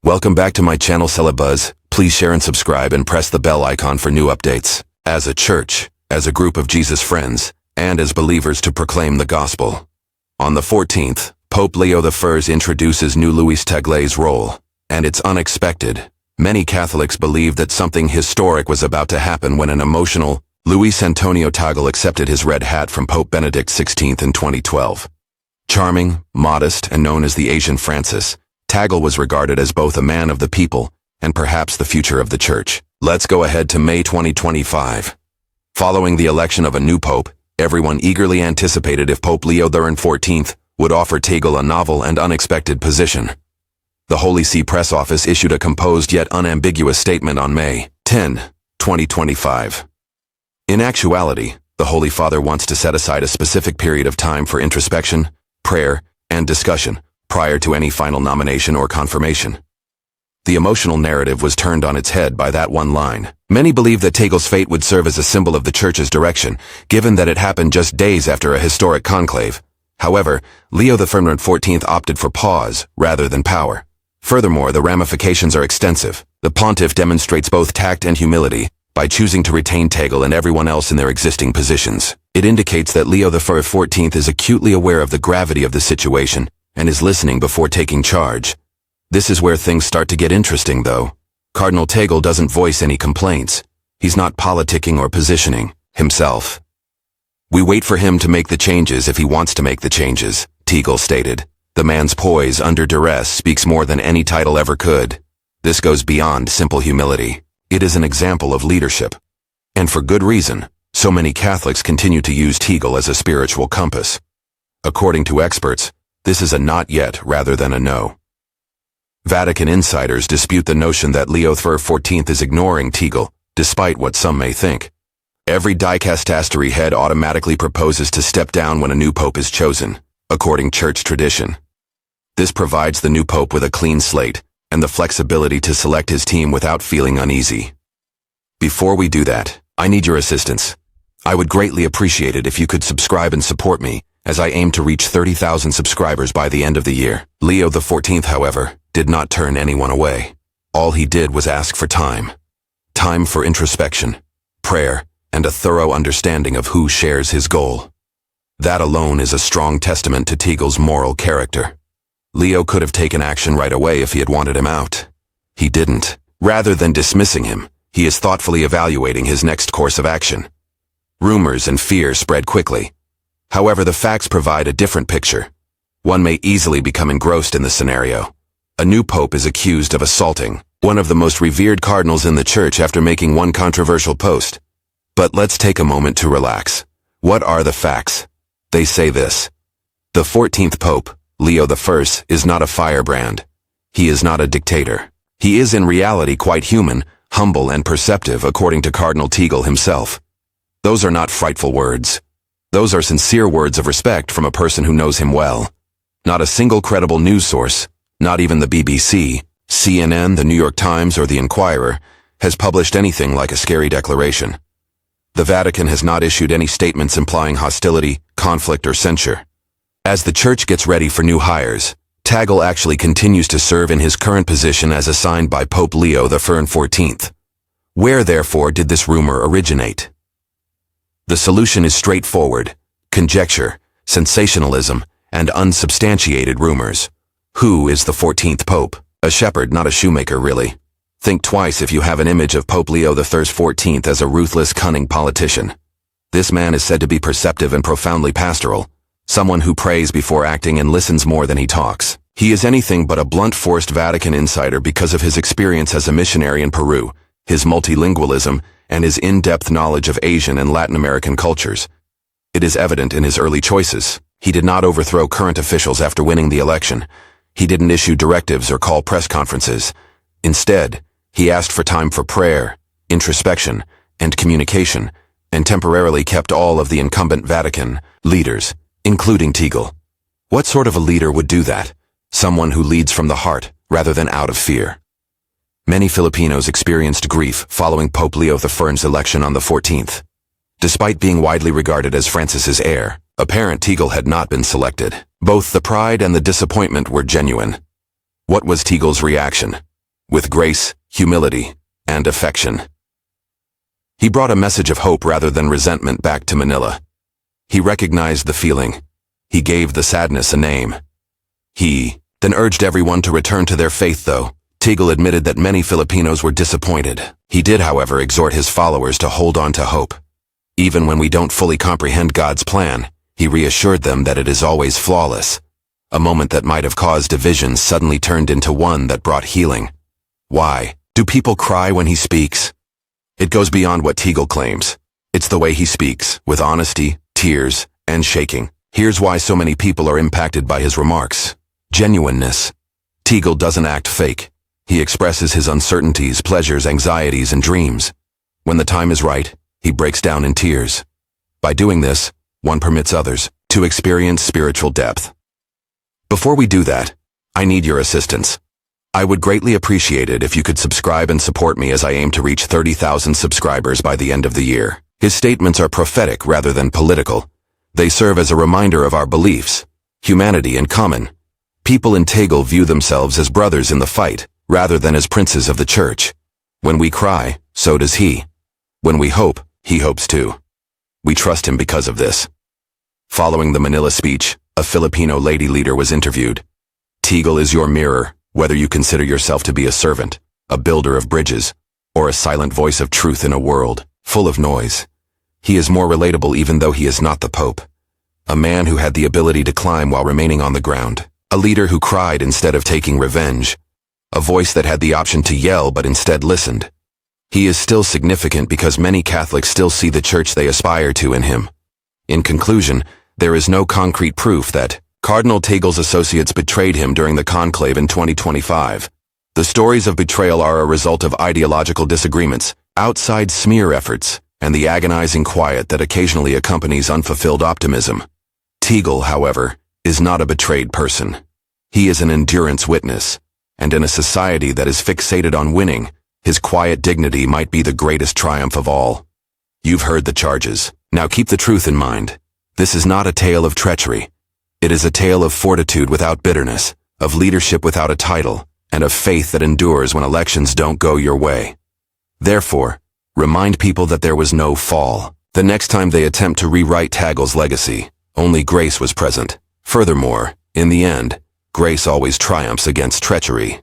Welcome back to my channel Celebuzz. Please share and subscribe and press the bell icon for new updates. As a church, as a group of Jesus friends, and as believers to proclaim the gospel. On the 14th, Pope Leo XIV introduces new Luis Tagle's role, and it's unexpected. Many Catholics believe that something historic was about to happen when an emotional Luis Antonio Tagle accepted his red hat from Pope Benedict XVI in 2012. Charming, modest, and known as the Asian Francis, Tagle was regarded as both a man of the people and perhaps the future of the church. Let's go ahead to May 2025. Following the election of a new pope, everyone eagerly anticipated if Pope Leo XIV would offer Tagle a novel and unexpected position. The Holy See press office issued a composed yet unambiguous statement on May 10, 2025. In actuality, the Holy Father wants to set aside a specific period of time for introspection, prayer, and discussion prior to any final nomination or confirmation. The emotional narrative was turned on its head by that one line. Many believe that Tagle's fate would serve as a symbol of the Church's direction, given that it happened just days after a historic conclave. However, Leo XIV opted for pause rather than power. Furthermore, the ramifications are extensive. The pontiff demonstrates both tact and humility by choosing to retain Tagle and everyone else in their existing positions. It indicates that Leo XIV is acutely aware of the gravity of the situation and is listening before taking charge. This is where things start to get interesting, though. Cardinal Tagle doesn't voice any complaints. He's not politicking or positioning himself. "We wait for him to make the changes if he wants to make the changes," Tagle stated. The man's poise under duress speaks more than any title ever could. This goes beyond simple humility. It is an example of leadership. And for good reason, so many Catholics continue to use Tagle as a spiritual compass. According to experts, this is a not yet rather than a no. Vatican insiders dispute the notion that Leo XIV is ignoring Tagle, despite what some may think. Every dicastery head automatically proposes to step down when a new pope is chosen, according church tradition. This provides the new pope with a clean slate and the flexibility to select his team without feeling uneasy. Before we do that, I need your assistance. I would greatly appreciate it if you could subscribe and support me, as I aim to reach 30,000 subscribers by the end of the year. Leo XIV, however, did not turn anyone away. All he did was ask for time. Time for introspection, prayer, and a thorough understanding of who shares his goal. That alone is a strong testament to Tagle's moral character. Leo could have taken action right away if he had wanted him out. He didn't. Rather than dismissing him, he is thoughtfully evaluating his next course of action. Rumors and fear spread quickly. However, the facts provide a different picture. One may easily become engrossed in the scenario. A new pope is accused of assaulting one of the most revered cardinals in the church after making one controversial post. But let's take a moment to relax. What are the facts? They say this: the 14th Pope, Leo I, is not a firebrand. He is not a dictator. He is in reality quite human, humble and perceptive, according to Cardinal Tagle himself. Those are not frightful words. Those are sincere words of respect from a person who knows him well. Not a single credible news source, not even the BBC, CNN, the New York Times, or the Inquirer, has published anything like a scary declaration. The Vatican has not issued any statements implying hostility, conflict, or censure. As the Church gets ready for new hires, Tagle actually continues to serve in his current position as assigned by Pope Leo XIV. Where, therefore, did this rumor originate? The solution is straightforward: conjecture, sensationalism, and unsubstantiated rumors. Who is the 14th Pope? A shepherd, not a shoemaker, really. Think twice if you have an image of Pope Leo XIV as a ruthless, cunning politician. This man is said to be perceptive and profoundly pastoral, someone who prays before acting and listens more than he talks. He is anything but a blunt-forced Vatican insider because of his experience as a missionary in Peru, his multilingualism, and his in-depth knowledge of Asian and Latin American cultures. It is evident in his early choices. He did not overthrow current officials after winning the election. He didn't issue directives or call press conferences. Instead, he asked for time for prayer, introspection, and communication, and temporarily kept all of the incumbent Vatican leaders, including Tagle. What sort of a leader would do that? Someone who leads from the heart rather than out of fear. Many Filipinos experienced grief following Pope Leo I's election on the 14th. Despite being widely regarded as Francis's heir, apparent Tagle had not been selected. Both the pride and the disappointment were genuine. What was Tagle's reaction? with grace, humility, and affection. He brought a message of hope rather than resentment back to Manila. He recognized the feeling. He gave the sadness a name. He then urged everyone to return to their faith, though. Tagle admitted that many Filipinos were disappointed. He did, however, exhort his followers to hold on to hope. Even when we don't fully comprehend God's plan, he reassured them that it is always flawless. A moment that might have caused division suddenly turned into one that brought healing. Why do people cry when he speaks? It goes beyond what Tagle claims. It's the way he speaks, with honesty, tears, and shaking. Here's why so many people are impacted by his remarks. Genuineness. Tagle doesn't act fake. He expresses his uncertainties, pleasures, anxieties, and dreams. When the time is right, he breaks down in tears. By doing this, one permits others to experience spiritual depth. Before we do that, I need your assistance. I would greatly appreciate it if you could subscribe and support me as I aim to reach 30,000 subscribers by the end of the year. His statements are prophetic rather than political. They serve as a reminder of our beliefs, humanity, and common. People in Tagle view themselves as brothers in the fight, rather than as princes of the church. When we cry, so does he. When we hope, he hopes too. We trust him because of this. Following the Manila speech, a Filipino lady leader was interviewed. Tagle is your mirror, whether you consider yourself to be a servant, a builder of bridges, or a silent voice of truth in a world full of noise. He is more relatable even though he is not the Pope. A man who had the ability to climb while remaining on the ground. A leader who cried instead of taking revenge. A voice that had the option to yell but instead listened. He is still significant because many Catholics still see the church they aspire to in him. In conclusion, there is no concrete proof that Cardinal Tagle's associates betrayed him during the conclave in 2025. The stories of betrayal are a result of ideological disagreements, outside smear efforts, and the agonizing quiet that occasionally accompanies unfulfilled optimism. Tagle, however, is not a betrayed person. He is an endurance witness, and in a society that is fixated on winning, his quiet dignity might be the greatest triumph of all. You've heard the charges. Now keep the truth in mind. This is not a tale of treachery. It is a tale of fortitude without bitterness, of leadership without a title, and of faith that endures when elections don't go your way. Therefore, remind people that there was no fall. The next time they attempt to rewrite Tagle's legacy, only grace was present. Furthermore, in the end, grace always triumphs against treachery.